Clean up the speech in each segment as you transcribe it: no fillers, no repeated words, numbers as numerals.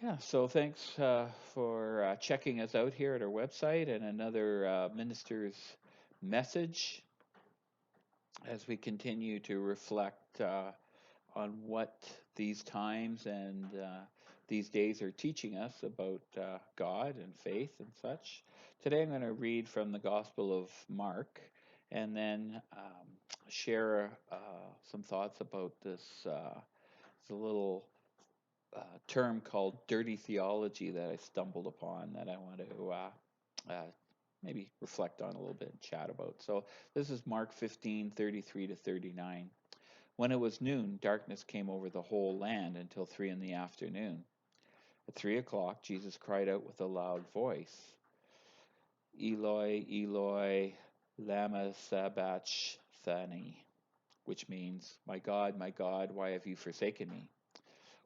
Yeah, so thanks for checking us out here at our website and another minister's message as we continue to reflect on what these times and these days are teaching us about God and faith and such. Today I'm going to read from the Gospel of Mark and then share some thoughts about this. It's a little term called dirty theology that I stumbled upon that I want to maybe reflect on a little bit and chat about. So this is Mark 15:33 to 39. When it was noon, darkness came over the whole land until 3 in the afternoon. At 3 o'clock, Jesus cried out with a loud voice, Eloi, Eloi, lama sabachthani, which means, my God, why have you forsaken me?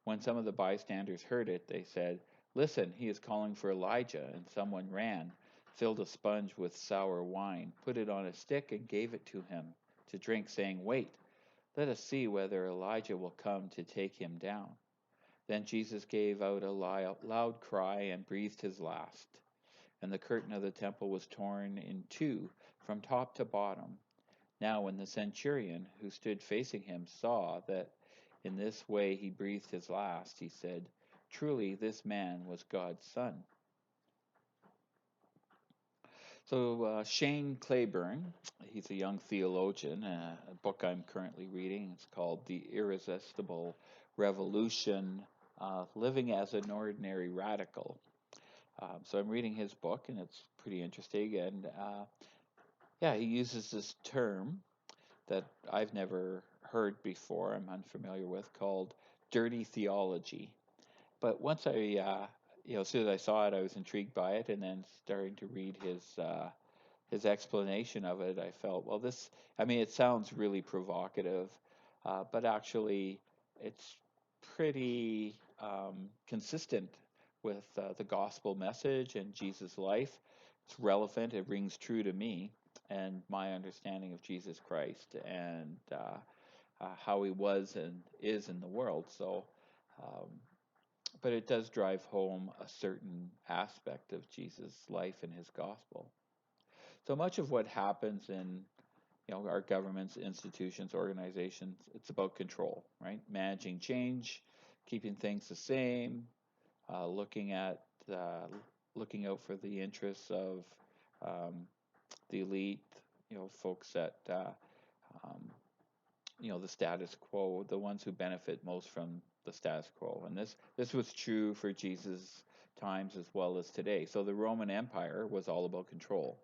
When some of the bystanders heard it, they said, Listen, he is calling for Elijah. And someone ran, filled a sponge with sour wine, put it on a stick, and gave it to him to drink, saying, Wait, let us see whether Elijah will come to take him down. Then Jesus gave out a loud cry and breathed his last. And the curtain of the temple was torn in two from top to bottom. Now, when the centurion who stood facing him saw that in this way he breathed his last, he said, Truly, this man was God's son. So, Shane Claiborne, he's a young theologian. A book I'm currently reading. It's called The Irresistible Revolution Living as an Ordinary Radical. So, I'm reading his book, and it's pretty interesting. And yeah, he uses this term that I've never heard before, I'm unfamiliar with, called dirty theology. But once as soon as I saw it, I was intrigued by it, and then starting to read his explanation of it, I felt, well, I mean, it sounds really provocative, but actually, it's pretty consistent with the gospel message and Jesus' life. It's relevant, it rings true to me and my understanding of Jesus Christ and how he was and is in the world. So, um, but it does drive home a certain aspect of Jesus' life and his gospel. So much of what happens in our governments, institutions, organizations, it's about control, right? Managing change, keeping things the same, looking at looking out for the interests of um, the elite, folks that um, the status quo, the ones who benefit most from the status quo. And this was true for Jesus' times as well as today. So the Roman Empire was all about control.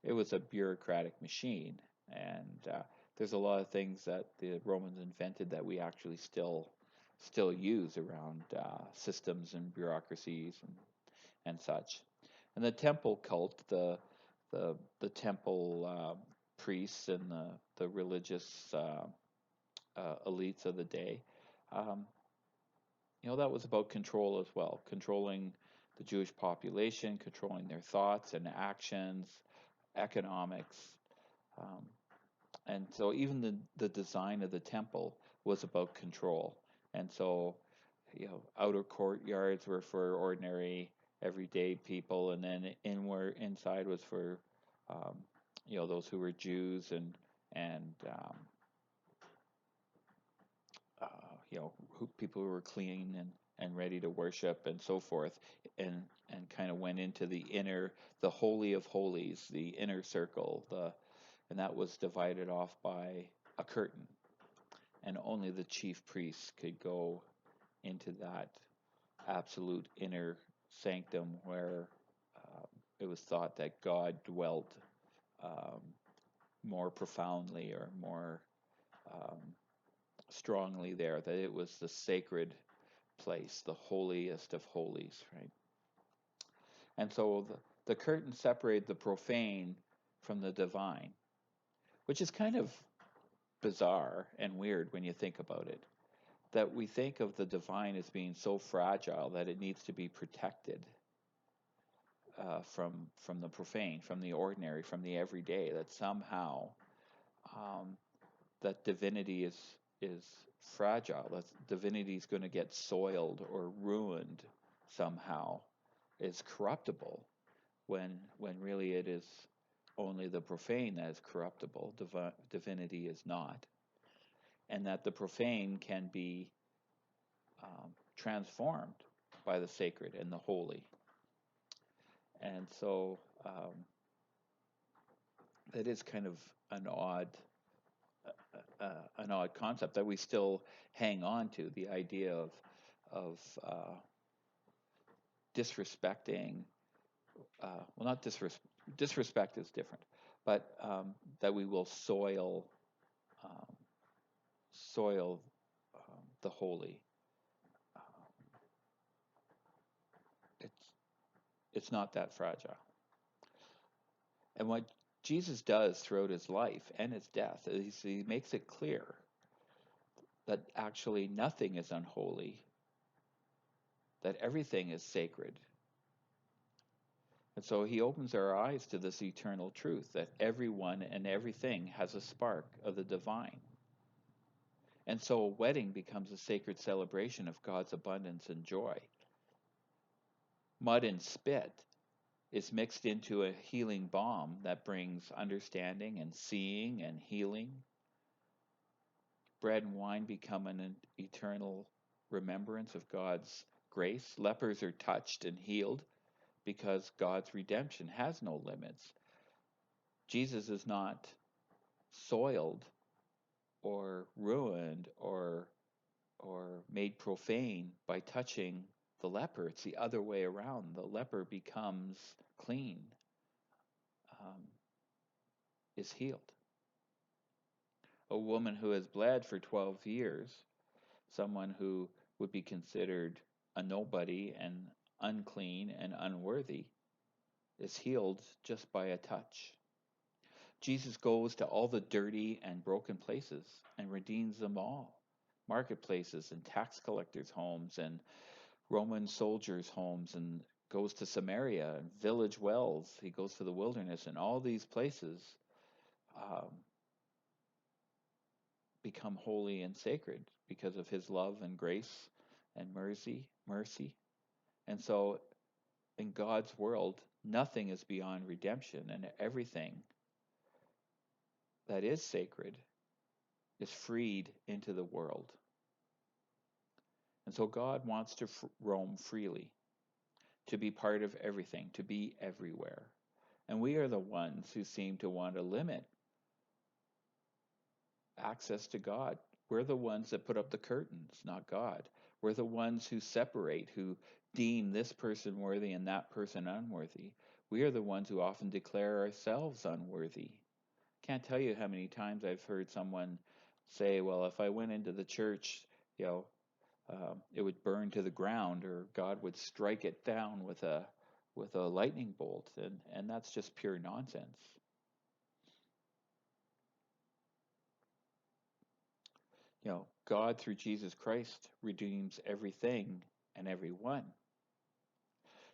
It was a bureaucratic machine, and there's a lot of things that the Romans invented that we actually still use around systems and bureaucracies and such. And the temple cult, the temple priests and the religious elites of the day, um, that was about control as well, controlling the Jewish population, controlling their thoughts and actions, economics. Um, and so even the design of the temple was about control. And so, outer courtyards were for ordinary, everyday people, and then inside was for, um, those who were Jews and uh, people who were clean and ready to worship and so forth, and kind of went into the holy of holies, the inner circle, and that was divided off by a curtain, and only the chief priests could go into that absolute inner sanctum where uh, it was thought that God dwelt um, more profoundly or more um, strongly there, that it was the sacred place, the holiest of holies, right? And so the curtain separated the profane from the divine, which is kind of bizarre and weird when you think about it. That we think of the divine as being so fragile that it needs to be protected from the profane, from the ordinary, from the everyday. That somehow um, that divinity is fragile. That divinity is going to get soiled or ruined somehow is corruptible, when really it is only the profane that is corruptible, divinity is not, and that the profane can be transformed by the sacred and the holy. And so it is kind of an odd concept that we still hang on to, the idea of disrespecting. Well, not disrespect is different, but that we will um, soil the holy. Um, it's it's not that fragile. And what Jesus does throughout his life and his death is he makes it clear that actually nothing is unholy, that everything is sacred. And so he opens our eyes to this eternal truth that everyone and everything has a spark of the divine. And so a wedding becomes a sacred celebration of God's abundance and joy. Mud and spit is mixed into a healing balm that brings understanding and seeing and healing. Bread and wine become an eternal remembrance of God's grace. Lepers are touched and healed because God's redemption has no limits. Jesus is not soiled or ruined or made profane by touching the leper. It's the other way around. The leper becomes clean, um, is healed. A woman who has bled for 12 years, someone who would be considered a nobody and unclean and unworthy, is healed just by a touch. Jesus goes to all the dirty and broken places and redeems them all. Marketplaces and tax collectors' homes and Roman soldiers' homes, and goes to Samaria and village wells. He goes to the wilderness, and all these places um, become holy and sacred because of his love and grace and mercy. And so in God's world, nothing is beyond redemption, and everything that is sacred is freed into the world. And so God wants to roam freely, to be part of everything, to be everywhere. And we are the ones who seem to want to limit access to God. We're the ones that put up the curtains, not God. We're the ones who separate, who deem this person worthy and that person unworthy. We are the ones who often declare ourselves unworthy. Can't tell you how many times I've heard someone say, well, if I went into the church, you know, it would burn to the ground, or God would strike it down with a lightning bolt, and that's just pure nonsense. You know, God through Jesus Christ redeems everything and everyone.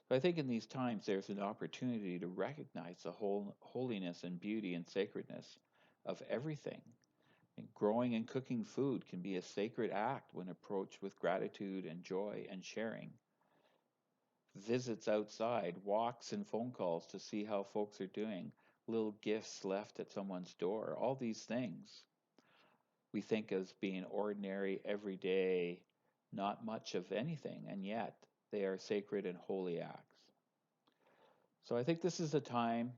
But I think in these times there's an opportunity to recognize the whole holiness and beauty and sacredness of everything. And growing and cooking food can be a sacred act when approached with gratitude and joy and sharing. Visits outside, walks and phone calls to see how folks are doing, little gifts left at someone's door, all these things we think as being ordinary, everyday, not much of anything, and yet they are sacred and holy acts. So I think this is a time,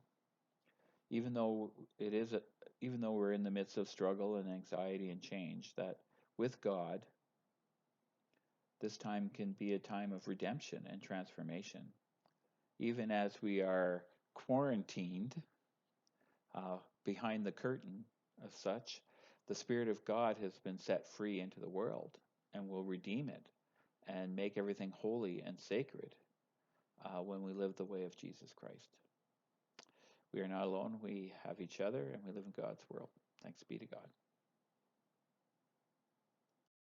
even though it is, even though we're in the midst of struggle and anxiety and change, that with God, this time can be a time of redemption and transformation. Even as we are quarantined behind the curtain of such, the Spirit of God has been set free into the world and will redeem it and make everything holy and sacred when we live the way of Jesus Christ. We are not alone. We have each other and we live in God's world. Thanks be to God.